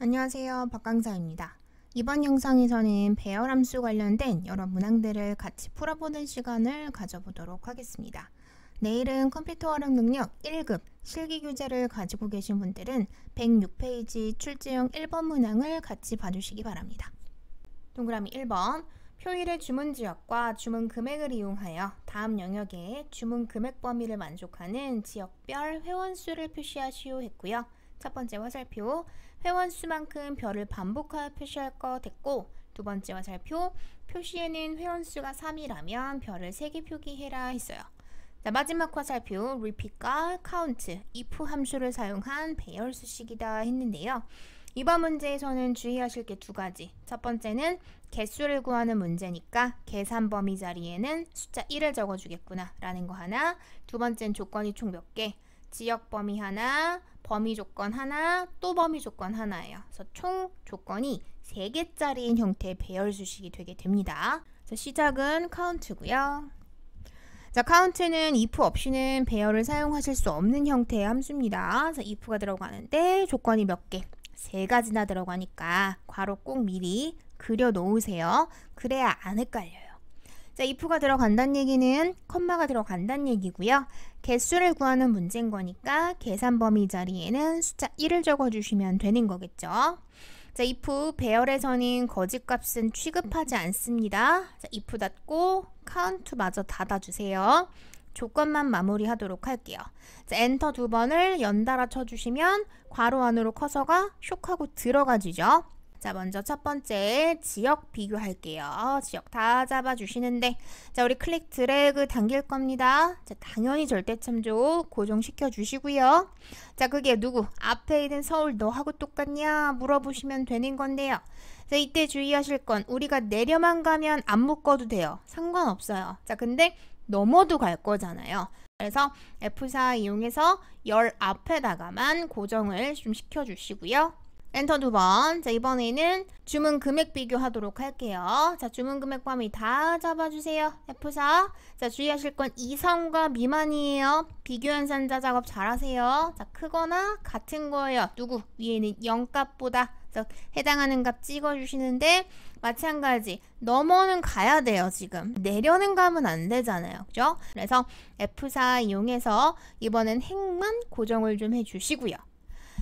안녕하세요. 박강사입니다. 이번 영상에서는 배열함수 관련된 여러 문항들을 같이 풀어보는 시간을 가져보도록 하겠습니다. 내일은 컴퓨터 활용 능력 1급 실기 교재를 가지고 계신 분들은 106페이지 출제형 1번 문항을 같이 봐주시기 바랍니다. 동그라미 1번 표일의 주문 지역과 주문 금액을 이용하여 다음 영역에 주문 금액 범위를 만족하는 지역별 회원수를 표시하시오 했고요. 첫 번째 화살표 회원수만큼 별을 반복하여 표시할 것 했고, 두 번째 화살표 표시에는 회원수가 3이라면 별을 3개 표기해라 했어요. 자, 마지막 화살표 repeat과 count, if 함수를 사용한 배열수식이다 했는데요. 이번 문제에서는 주의하실 게 두 가지. 첫 번째는 개수를 구하는 문제니까 계산 범위 자리에는 숫자 1을 적어주겠구나 라는 거 하나, 두 번째는 조건이 총 몇 개? 지역 범위 하나, 범위 조건 하나, 또 범위 조건 하나예요. 그래서 총 조건이 3개짜리인 형태의 배열 수식이 되게 됩니다. 자, 시작은 count고요. 자, count는 if 없이는 배열을 사용하실 수 없는 형태의 함수입니다. 그래서 if가 들어가는데 조건이 몇 개? 3가지나 들어가니까 괄호 꼭 미리 그려 놓으세요. 그래야 안 헷갈려요. 자, if가 들어간다는 얘기는 컴마가 들어간다는 얘기고요. 개수를 구하는 문제인 거니까 계산 범위 자리에는 숫자 1을 적어주시면 되는 거겠죠. 자, if 배열에서는 거짓값은 취급하지 않습니다. 자, if 닫고 count마저 닫아주세요. 조건만 마무리하도록 할게요. 자, 엔터 2번을 연달아 쳐주시면 괄호 안으로 커서가 쇽하고 들어가지죠. 자, 먼저 첫 번째 지역 비교할게요. 지역 다 잡아주시는데, 자, 우리 클릭 드래그 당길 겁니다. 자, 당연히 절대참조 고정시켜 주시고요. 자, 그게 누구? 앞에 있는 서울 너하고 똑같냐? 물어보시면 되는 건데요. 자, 이때 주의하실 건 우리가 내려만 가면 안 묶어도 돼요. 상관없어요. 자, 근데 넘어도 갈 거잖아요. 그래서 F4 이용해서 열 앞에다가만 고정을 좀 시켜주시고요. 엔터 2번. 자, 이번에는 주문 금액 비교하도록 할게요. 자, 주문 금액 범위 다 잡아주세요. F4. 자, 주의하실 건 이상과 미만이에요. 비교 연산자 작업 잘하세요. 자, 크거나 같은 거예요. 누구? 위에는 0값보다 해당하는 값 찍어주시는데, 마찬가지 넘어는 가야 돼요. 지금 내려는 가면 안 되잖아요. 그죠? 그래서 F4 이용해서 이번엔 행만 고정을 좀 해주시고요.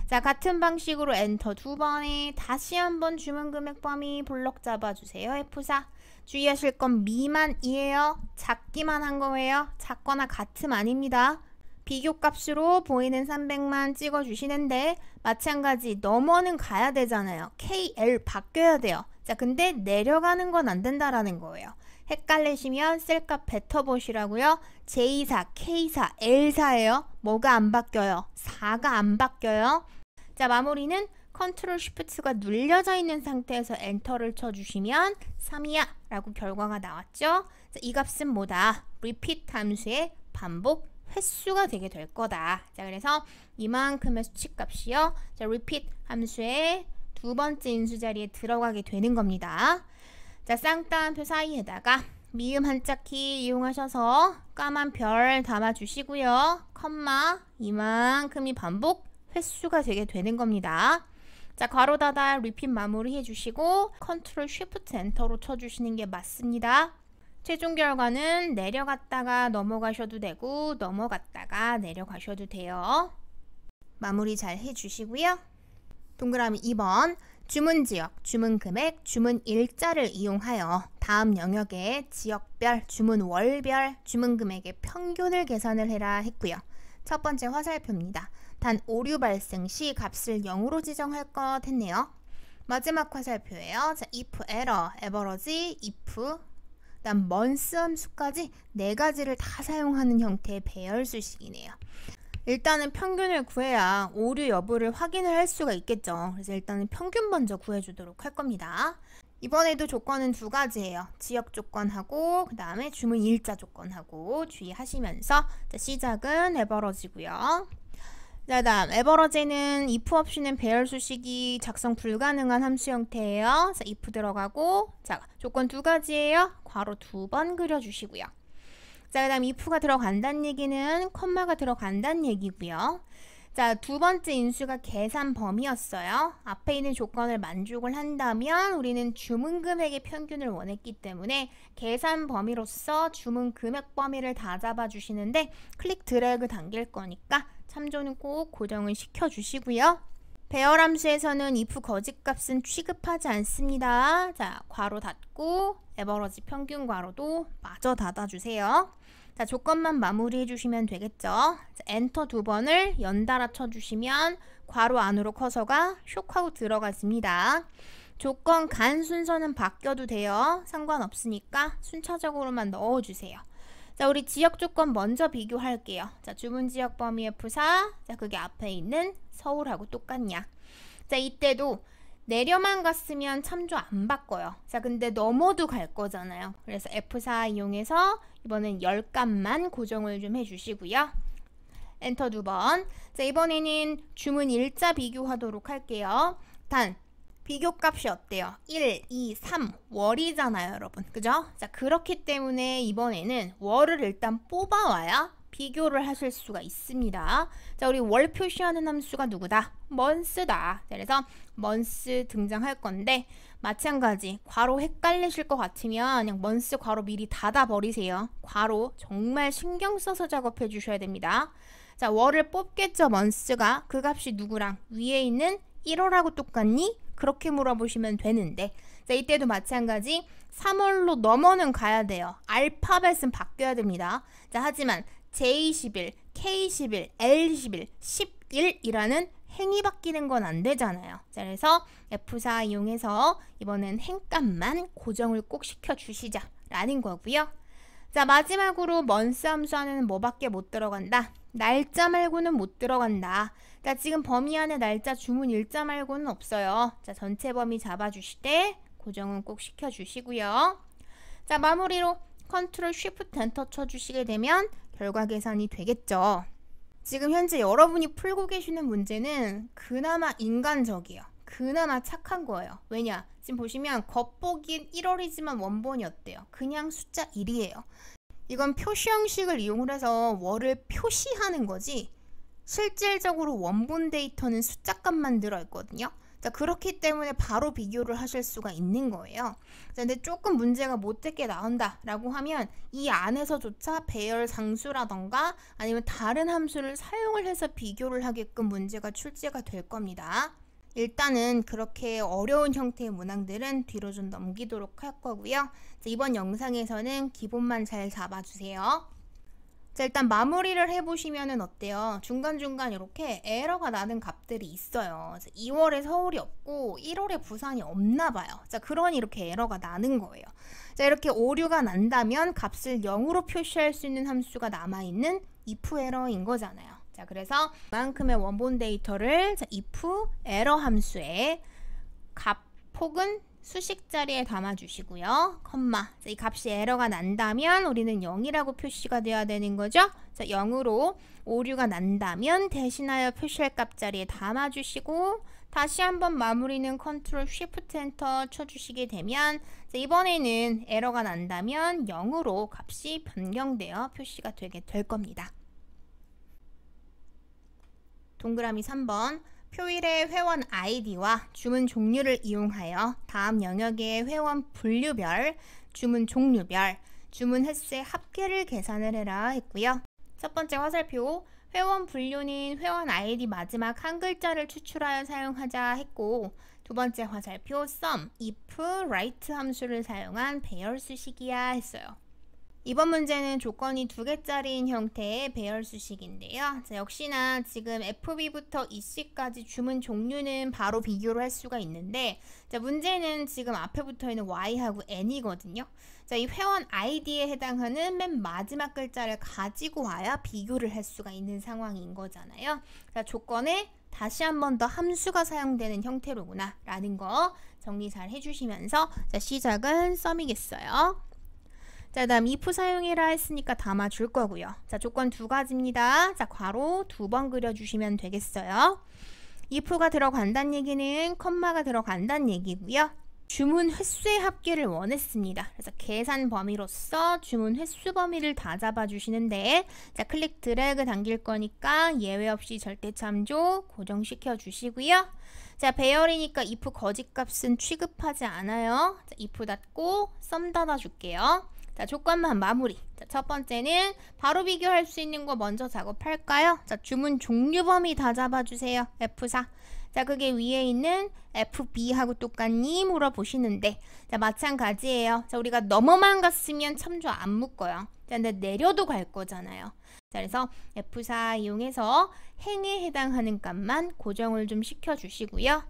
자, 같은 방식으로 엔터 2번에 다시 한번 주문 금액 범위 블록 잡아주세요. F4. 주의하실 건 미만이에요. 작기만 한 거예요. 작거나 같음 아닙니다. 비교값으로 보이는 300만 찍어주시는데, 마찬가지 넘어는 가야 되잖아요. KL 바뀌어야 돼요. 자, 근데 내려가는 건 안 된다라는 거예요. 헷갈리시면 셀값 뱉어보시라고요. J4, K4, L4예요. 뭐가 안 바뀌어요? 4가 안 바뀌어요. 자, 마무리는 컨트롤 쉬프트가 눌려져 있는 상태에서 엔터를 쳐주시면 3이야 라고 결과가 나왔죠. 자, 이 값은 뭐다? repeat 함수의 반복 횟수가 되게 될 거다. 자, 그래서 이만큼의 수치값이요. 자, repeat 함수의 두 번째 인수 자리에 들어가게 되는 겁니다. 자, 쌍따옴표 사이에다가 미음 한자키 이용하셔서 까만 별 담아주시고요. 컴마 이만큼이 반복 횟수가 되게 되는 겁니다. 자, 괄호 닫아 repeat 마무리 해주시고 컨트롤 쉬프트 엔터로 쳐주시는 게 맞습니다. 최종 결과는 내려갔다가 넘어가셔도 되고 넘어갔다가 내려가셔도 돼요. 마무리 잘 해주시고요. 동그라미 2번 주문 지역, 주문 금액, 주문 일자를 이용하여 다음 영역에 지역별, 주문 월별, 주문 금액의 평균을 계산을 해라 했고요. 첫 번째 화살표입니다. 단 오류 발생 시 값을 0으로 지정할 것 했네요. 마지막 화살표예요. 자, if error, average, if 그다음 months 함수까지 4가지를 다 사용하는 형태의 배열 수식이네요. 일단은 평균을 구해야 오류 여부를 확인을 할 수가 있겠죠. 그래서 일단은 평균 먼저 구해주도록 할 겁니다. 이번에도 조건은 2가지예요. 지역 조건하고 그 다음에 주문 일자 조건하고 주의하시면서, 자, 시작은 에버러지고요. 자, 다음 에버러지는 if 없이는 배열 수식이 작성 불가능한 함수 형태예요. 자, if 들어가고, 자, 조건 2가지예요. 괄호 2번 그려주시고요. 자, 그 다음 if가 들어간다는 얘기는 컴마가 들어간다는 얘기고요. 자, 두 번째 인수가 계산 범위였어요. 앞에 있는 조건을 만족을 한다면 우리는 주문 금액의 평균을 원했기 때문에 계산 범위로서 주문 금액 범위를 다 잡아주시는데 클릭 드래그 당길 거니까 참조는 꼭 고정을 시켜주시고요. 배열함수에서는 if 거짓값은 취급하지 않습니다. 자, 괄호 닫고 에버러지 평균 괄호도 마저 닫아주세요. 자, 조건만 마무리해 주시면 되겠죠. 자, 엔터 두 번을 연달아 쳐주시면 괄호 안으로 커서가 쇽하고 들어갔습니다. 조건 간 순서는 바뀌어도 돼요. 상관없으니까 순차적으로만 넣어주세요. 자, 우리 지역 조건 먼저 비교할게요. 자, 주문 지역 범위 F4. 자, 그게 앞에 있는 서울하고 똑같냐. 자, 이때도 내려만 갔으면 참조 안 바꿔요. 자, 근데 넘어도 갈 거잖아요. 그래서 F4 이용해서 이번엔 10값만 고정을 좀 해주시고요. 엔터 두 번. 자, 이번에는 주문 일자 비교하도록 할게요. 단 비교값이 어때요? 1, 2, 3 월이잖아요, 여러분. 그죠? 자, 그렇기 때문에 이번에는 월을 일단 뽑아와야 비교를 하실 수가 있습니다. 자, 우리 월 표시하는 함수가 누구다? month다. 그래서 month 등장할 건데 마찬가지 괄호 헷갈리실 것 같으면 그냥 month 괄호 미리 닫아 버리세요. 괄호 정말 신경 써서 작업해 주셔야 됩니다. 자, 월을 뽑겠죠, month가. 그 값이 누구랑? 위에 있는 1월하고 똑같니? 그렇게 물어보시면 되는데, 자, 이때도 마찬가지 3월로 넘어는 가야 돼요. 알파벳은 바뀌어야 됩니다. 자, 하지만 J11, K11, L11, 11이라는 행이 바뀌는 건 안 되잖아요. 자, 그래서 F4 이용해서 이번엔 행값만 고정을 꼭 시켜주시자 라는 거고요. 자, 마지막으로 month 함수 안에는 뭐밖에 못 들어간다? 날짜 말고는 못 들어간다. 그러니까 지금 범위 안에 날짜 주문 일자 말고는 없어요. 자, 전체 범위 잡아주실 때 고정은 꼭 시켜주시고요. 자, 마무리로 컨트롤 쉬프트 엔터 쳐주시게 되면 결과 계산이 되겠죠. 지금 현재 여러분이 풀고 계시는 문제는 그나마 인간적이에요. 그나마 착한 거예요. 왜냐? 지금 보시면 겉보기엔 1월이지만 원본이 어때요? 그냥 숫자 1이에요. 이건 표시 형식을 이용을 해서 월을 표시하는 거지 실질적으로 원본 데이터는 숫자값만 들어있거든요. 자, 그렇기 때문에 바로 비교를 하실 수가 있는 거예요. 자, 근데 조금 문제가 못되게 나온다 라고 하면 이 안에서조차 배열 상수라던가 아니면 다른 함수를 사용을 해서 비교를 하게끔 문제가 출제가 될 겁니다. 일단은 그렇게 어려운 형태의 문항들은 뒤로 좀 넘기도록 할 거고요. 자, 이번 영상에서는 기본만 잘 잡아주세요. 자, 일단 마무리를 해보시면은 어때요? 중간중간 이렇게 에러가 나는 값들이 있어요. 2월에 서울이 없고 1월에 부산이 없나 봐요. 자, 그러니 이렇게 에러가 나는 거예요. 자, 이렇게 오류가 난다면 값을 0으로 표시할 수 있는 함수가 남아있는 if 에러인 거잖아요. 자, 그래서 그만큼의 원본 데이터를 자, if 에러 함수에 값 폭은 수식 자리에 담아주시고요. 컴마. 자, 이 값이 에러가 난다면 우리는 0이라고 표시가 되어야 되는 거죠. 자, 0으로 오류가 난다면 대신하여 표시할 값 자리에 담아주시고 다시 한번 마무리는 컨트롤 쉬프트 엔터 쳐주시게 되면 자, 이번에는 에러가 난다면 0으로 값이 변경되어 표시가 되게 될 겁니다. 동그라미 3번. 표일의 회원 아이디와 주문 종류를 이용하여 다음 영역의 회원 분류별, 주문 종류별, 주문 횟수의 합계를 계산을 해라 했고요. 첫 번째 화살표, 회원 분류는 회원 아이디 마지막 한 글자를 추출하여 사용하자 했고, 두 번째 화살표, sum, if, write 함수를 사용한 배열 수식이야 했어요. 이번 문제는 조건이 2개짜리인 형태의 배열 수식인데요. 자, 역시나 지금 FB부터 EC까지 주문 종류는 바로 비교를 할 수가 있는데 자, 문제는 지금 앞에 붙어있는 Y하고 N이거든요. 자, 이 회원 아이디에 해당하는 맨 마지막 글자를 가지고 와야 비교를 할 수가 있는 상황인 거잖아요. 자, 조건에 다시 한 번 더 함수가 사용되는 형태로구나 라는 거 정리 잘 해주시면서 자, 시작은 sum이겠어요. 자, 다음 if 사용해라 했으니까 담아줄 거고요. 자, 조건 2가지입니다. 자, 괄호 2번 그려주시면 되겠어요. if가 들어간다는 얘기는 컴마가 들어간다는 얘기고요. 주문 횟수의 합계를 원했습니다. 그래서 계산 범위로서 주문 횟수 범위를 다 잡아주시는데, 자, 클릭 드래그 당길 거니까 예외 없이 절대 참조 고정시켜 주시고요. 자, 배열이니까 if 거짓값은 취급하지 않아요. 자, if 닫고 썸 닫아줄게요. 자, 조건만 마무리. 자, 첫 번째는 바로 비교할 수 있는 거 먼저 작업할까요? 자, 주문 종류 범위 다 잡아주세요. F4. 자, 그게 위에 있는 FB하고 똑같니? 물어보시는데, 자, 마찬가지예요. 자, 우리가 넘어만 갔으면 참조 안 묶어요. 자, 근데 내려도 갈 거잖아요. 자, 그래서 F4 이용해서 행에 해당하는 값만 고정을 좀 시켜주시고요.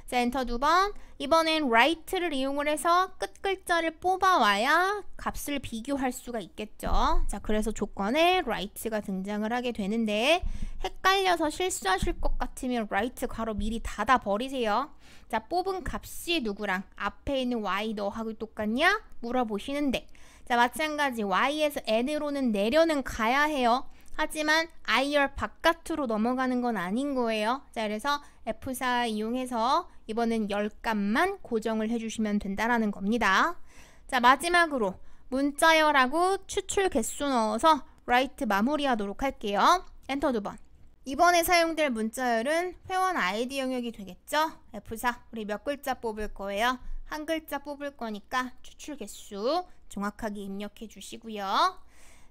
자, 엔터 2번. 이번엔 write를 이용을 해서 끝 글자를 뽑아와야 값을 비교할 수가 있겠죠. 자, 그래서 조건에 write가 등장을 하게 되는데, 헷갈려서 실수하실 것 같으면 write 괄호 미리 닫아 버리세요. 자, 뽑은 값이 누구랑 앞에 있는 y 너하고 똑같냐? 물어보시는데, 자, 마찬가지 y에서 n으로는 내려는 가야 해요. 하지만 IR 바깥으로 넘어가는 건 아닌 거예요. 자, 그래서 F4 이용해서 이번엔 10값만 고정을 해주시면 된다라는 겁니다. 자, 마지막으로 문자열하고 추출 개수 넣어서 write 마무리하도록 할게요. 엔터 2번. 이번에 사용될 문자열은 회원 아이디 영역이 되겠죠? F4. 우리 몇 글자 뽑을 거예요? 한 글자 뽑을 거니까 추출 개수 정확하게 입력해 주시고요.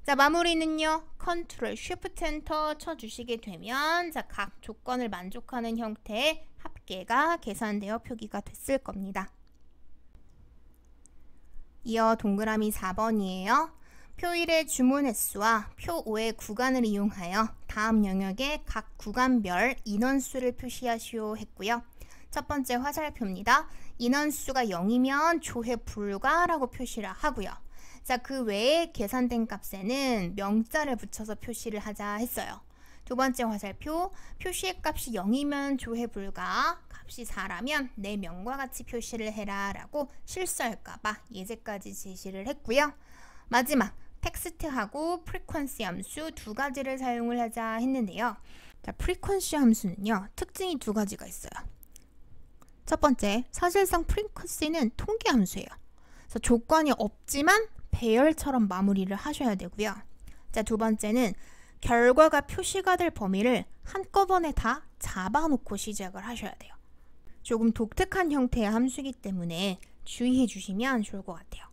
자, 마무리는요. 컨트롤 쉬프트 엔터 쳐주시게 되면, 자, 각 조건을 만족하는 형태의 합계가 계산되어 표기가 됐을 겁니다. 이어 동그라미 4번이에요. 표 1의 주문 횟수와 표 5의 구간을 이용하여 다음 영역의 각 구간별 인원수를 표시하시오 했고요. 첫 번째 화살표입니다. 인원수가 0이면 조회 불가라고 표시를 하고요. 자, 그 외에 계산된 값에는 명자를 붙여서 표시를 하자 했어요. 두 번째 화살표, 표시의 값이 0이면 조회 불가, 값이 4라면 내 명과 같이 표시를 해라 라고 실수할까봐 예제까지 제시를 했고요. 마지막, 텍스트하고 프리퀀시 함수 두 가지를 사용을 하자 했는데요. 자, 프리퀀시 함수는요, 특징이 두 가지가 있어요. 첫 번째, 사실상 프리퀀시는 통계 함수예요. 그래서 조건이 없지만 배열처럼 마무리를 하셔야 되고요. 자, 두 번째는 결과가 표시가 될 범위를 한꺼번에 다 잡아놓고 시작을 하셔야 돼요. 조금 독특한 형태의 함수이기 때문에 주의해 주시면 좋을 것 같아요.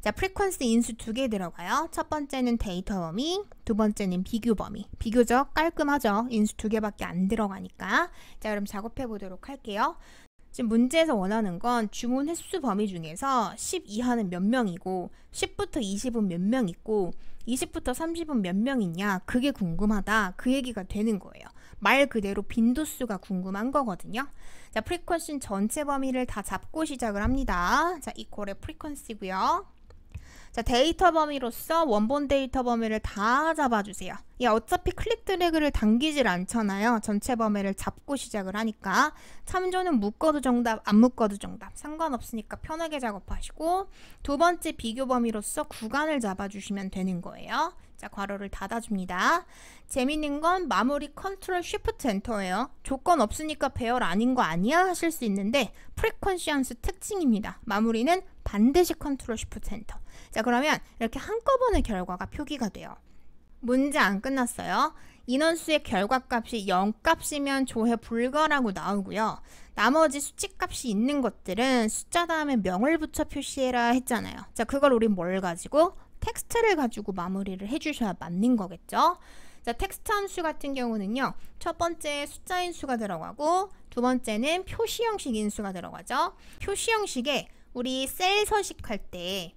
자, 프리퀀시 인수 두 개 들어가요. 첫 번째는 데이터 범위, 두 번째는 비교 범위. 비교적 깔끔하죠? 인수 두 개밖에 안 들어가니까. 자, 그럼 작업해 보도록 할게요. 지금 문제에서 원하는 건 주문 횟수 범위 중에서 10 이하는 몇 명이고 10부터 20은 몇 명 있고 20부터 30은 몇 명 있냐, 그게 궁금하다, 그 얘기가 되는 거예요. 말 그대로 빈도수가 궁금한 거거든요. 자, 프리퀀시 전체 범위를 다 잡고 시작을 합니다. 자, 이퀄의 프리퀀시고요. 자, 데이터 범위로서 원본 데이터 범위를 다 잡아주세요. 어차피 클릭 드래그를 당기질 않잖아요. 전체 범위를 잡고 시작을 하니까. 참조는 묶어도 정답, 안 묶어도 정답. 상관없으니까 편하게 작업하시고, 두 번째 비교 범위로서 구간을 잡아주시면 되는 거예요. 자, 괄호를 닫아줍니다. 재밌는 건 마무리 컨트롤 쉬프트 엔터예요. 조건 없으니까 배열 아닌 거 아니야? 하실 수 있는데 프리퀀시 함수 특징입니다. 마무리는 반드시 컨트롤 쉬프트 엔터. 자, 그러면 이렇게 한꺼번에 결과가 표기가 돼요. 문제 안 끝났어요. 인원수의 결과값이 0값이면 조회 불가라고 나오고요. 나머지 수치값이 있는 것들은 숫자 다음에 명을 붙여 표시해라 했잖아요. 자, 그걸 우린 뭘 가지고? 텍스트를 가지고 마무리를 해주셔야 맞는 거겠죠. 자, 텍스트 함수 같은 경우는요, 첫 번째 숫자 인수가 들어가고 두 번째는 표시 형식 인수가 들어가죠. 표시 형식에 우리 셀 서식할 때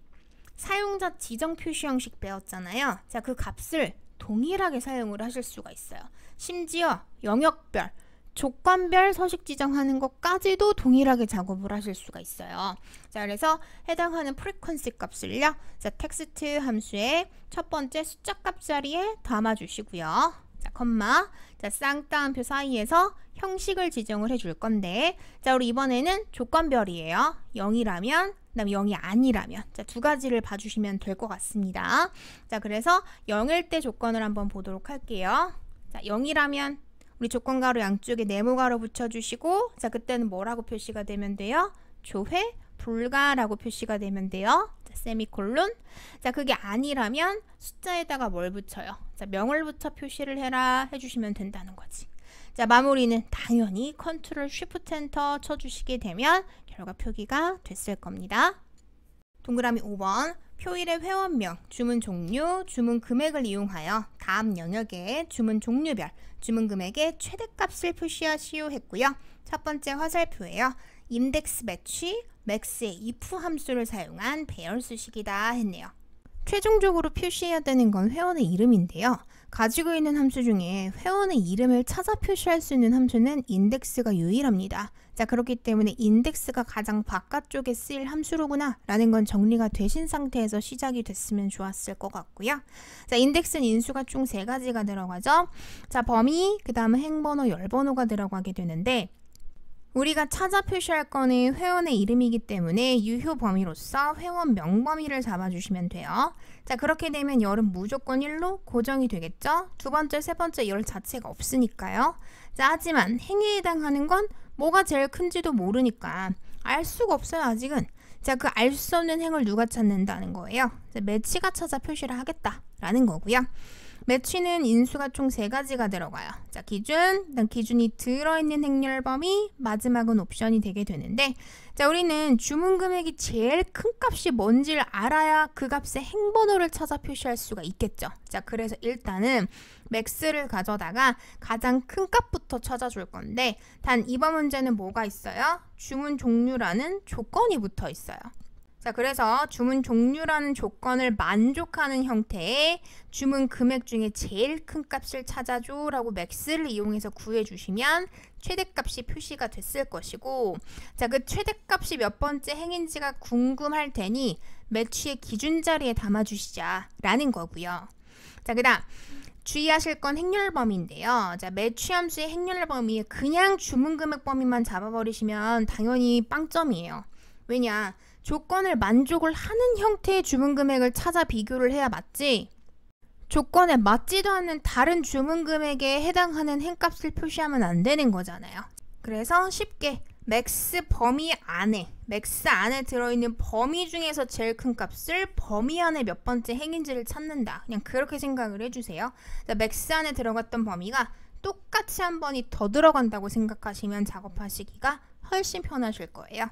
사용자 지정 표시 형식 배웠잖아요. 자, 그 값을 동일하게 사용을 하실 수가 있어요. 심지어 영역별, 조건별 서식 지정하는 것까지도 동일하게 작업을 하실 수가 있어요. 자, 그래서 해당하는 프리퀀시 값을요, 자, 텍스트 함수의 첫 번째 숫자 값 자리에 담아주시고요. 자, 컴마, 자, 쌍따옴표 사이에서 형식을 지정을 해줄 건데, 자, 우리 이번에는 조건별이에요. 0이라면, 그다음 0이 아니라면, 자, 두 가지를 봐주시면 될 것 같습니다. 자, 그래서 0일 때 조건을 한번 보도록 할게요. 자, 0이라면 우리 조건 가로 양쪽에 네모 가로 붙여주시고, 자, 그때는 뭐라고 표시가 되면 돼요? 조회 불가라고 표시가 되면 돼요. 자, 세미콜론. 자, 그게 아니라면 숫자에다가 뭘 붙여요? 자, 명을 붙여 표시를 해라 해주시면 된다는 거지. 자, 마무리는 당연히 컨트롤 쉬프트 엔터 쳐주시게 되면 결과 표기가 됐을 겁니다. 동그라미 5번. 표일의 회원명, 주문 종류, 주문 금액을 이용하여 다음 영역에 주문 종류별, 주문 금액의 최대값을 표시하시오 했고요. 첫 번째 화살표예요. 인덱스 매치, 맥스의 if 함수를 사용한 배열 수식이다 했네요. 최종적으로 표시해야 되는 건 회원의 이름인데요. 가지고 있는 함수 중에 회원의 이름을 찾아 표시할 수 있는 함수는 인덱스가 유일합니다. 자, 그렇기 때문에 인덱스가 가장 바깥쪽에 쓰일 함수로구나 라는 건 정리가 되신 상태에서 시작이 됐으면 좋았을 것 같고요. 자, 인덱스는 인수가 총 3가지가 들어가죠. 자, 범위, 그 다음에 행번호, 열번호가 들어가게 되는데 우리가 찾아 표시할 거는 회원의 이름이기 때문에 유효 범위로서 회원 명범위를 잡아주시면 돼요. 자, 그렇게 되면 열은 무조건 1로 고정이 되겠죠? 두 번째, 세 번째 열 자체가 없으니까요. 자, 하지만 행위에 해당하는 건 뭐가 제일 큰지도 모르니까 알 수가 없어요, 아직은. 자, 그 알 수 없는 행을 누가 찾는다는 거예요? 자, 매치가 찾아 표시를 하겠다라는 거고요. 매치는 인수가 총 3가지가 들어가요. 자, 기준이 들어있는 행렬 범위, 마지막은 옵션이 되게 되는데, 자, 우리는 주문 금액이 제일 큰 값이 뭔지를 알아야 그 값의 행번호를 찾아 표시할 수가 있겠죠. 자, 그래서 일단은 맥스를 가져다가 가장 큰 값부터 찾아줄 건데, 단 이번 문제는 뭐가 있어요? 주문 종류라는 조건이 붙어 있어요. 자, 그래서 주문 종류라는 조건을 만족하는 형태의 주문 금액 중에 제일 큰 값을 찾아줘 라고 맥스를 이용해서 구해주시면 최대값이 표시가 됐을 것이고, 자, 그 최대값이 몇 번째 행인지가 궁금할 테니 매치의 기준 자리에 담아주시자 라는 거고요. 자, 그 다음 주의하실 건 행렬 범위인데요. 자, 매치 함수의 행렬 범위에 그냥 주문 금액 범위만 잡아버리시면 당연히 빵점이에요. 왜냐? 조건을 만족을 하는 형태의 주문 금액을 찾아 비교를 해야 맞지, 조건에 맞지도 않는 다른 주문 금액에 해당하는 행값을 표시하면 안 되는 거잖아요. 그래서 쉽게 맥스 안에 들어있는 범위 중에서 제일 큰 값을 범위 안에 몇 번째 행인지를 찾는다. 그냥 그렇게 생각을 해주세요. 자, 맥스 안에 들어갔던 범위가 똑같이 한 번이 더 들어간다고 생각하시면 작업하시기가 훨씬 편하실 거예요.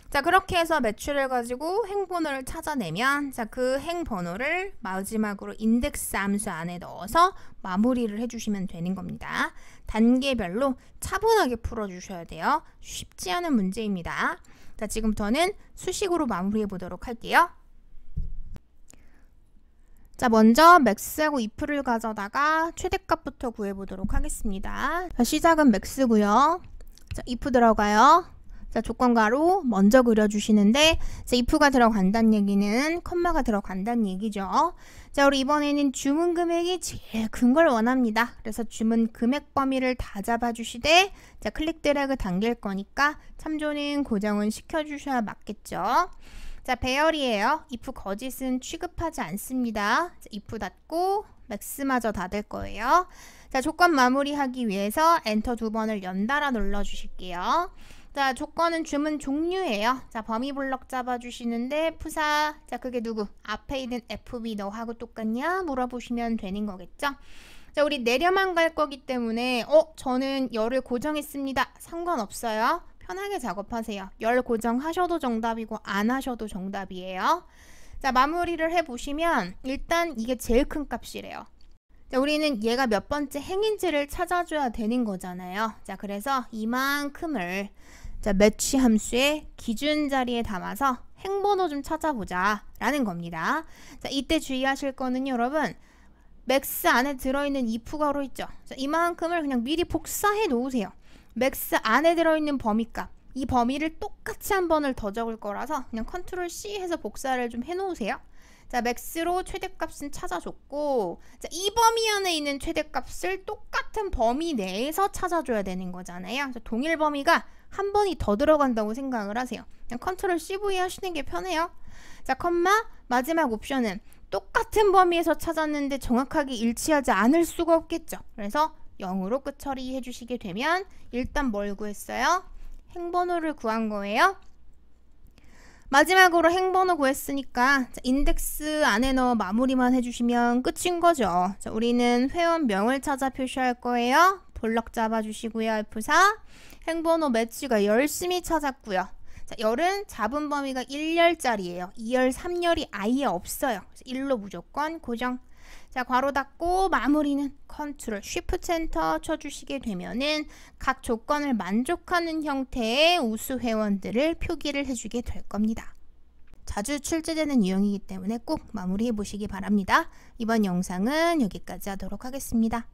자, 그렇게 해서 매출을 가지고 행번호를 찾아내면, 자, 그 행번호를 마지막으로 인덱스 함수 안에 넣어서 마무리를 해주시면 되는 겁니다. 단계별로 차분하게 풀어주셔야 돼요. 쉽지 않은 문제입니다. 자, 지금부터는 수식으로 마무리해 보도록 할게요. 자, 먼저 맥스하고 if를 가져다가 최대값부터 구해보도록 하겠습니다. 자, 시작은 맥스고요. 자, if 들어가요. 자, 조건가로 먼저 그려주시는데, 자, if가 들어간다는 얘기는 컴마가 들어간다는 얘기죠. 자, 우리 이번에는 주문 금액이 제일 큰 걸 원합니다. 그래서 주문 금액 범위를 다 잡아주시되, 자, 클릭 드래그 당길 거니까 참조는 고정은 시켜주셔야 맞겠죠. 자, 배열이에요. if 거짓은 취급하지 않습니다. 자, if 닫고 맥스마저 닫을 거예요. 자, 조건 마무리하기 위해서 엔터 2번을 연달아 눌러주실게요. 자, 조건은 주문 종류예요. 자, 범위 블럭 잡아주시는데 푸사, 자, 그게 누구? 앞에 있는 FB 너하고 똑같냐? 물어보시면 되는 거겠죠? 자, 우리 내려만 갈 거기 때문에 저는 열을 고정했습니다. 상관없어요. 편하게 작업하세요. 열 고정하셔도 정답이고 안 하셔도 정답이에요. 자, 마무리를 해보시면 일단 이게 제일 큰 값이래요. 자, 우리는 얘가 몇 번째 행인지를 찾아줘야 되는 거잖아요. 자, 그래서 이만큼을, 자, 매치 함수의 기준 자리에 담아서 행번호 좀 찾아보자 라는 겁니다. 자, 이때 주의하실 거는 여러분, 맥스 안에 들어있는 if 괄호 있죠. 자, 이만큼을 그냥 미리 복사해 놓으세요. 맥스 안에 들어있는 범위값, 이 범위를 똑같이 한 번을 더 적을 거라서 그냥 컨트롤 C 해서 복사를 좀 해 놓으세요. 자, 맥스로 최대값은 찾아줬고, 자, 이 범위 안에 있는 최대값을 똑같은 범위 내에서 찾아줘야 되는 거잖아요. 자, 동일 범위가 한 번이 더 들어간다고 생각을 하세요. 그냥 컨트롤 CV 하시는 게 편해요. 자, 컴마, 마지막 옵션은 똑같은 범위에서 찾았는데 정확하게 일치하지 않을 수가 없겠죠. 그래서 0으로 끝 처리해 주시게 되면 일단 뭘 구했어요? 행번호를 구한 거예요. 마지막으로 행번호 구했으니까 인덱스 안에 넣어 마무리만 해주시면 끝인 거죠. 자, 우리는 회원명을 찾아 표시할 거예요. 볼록 잡아주시고요. F4. 행번호 매치가 열심히 찾았고요. 자, 열은 잡은 범위가 1열짜리예요. 2열, 3열이 아예 없어요. 1로 무조건 고정. 자, 괄호 닫고 마무리는 컨트롤 쉬프트 엔터 쳐주시게 되면은 각 조건을 만족하는 형태의 우수 회원들을 표기를 해주게 될 겁니다. 자주 출제되는 유형이기 때문에 꼭 마무리해 보시기 바랍니다. 이번 영상은 여기까지 하도록 하겠습니다.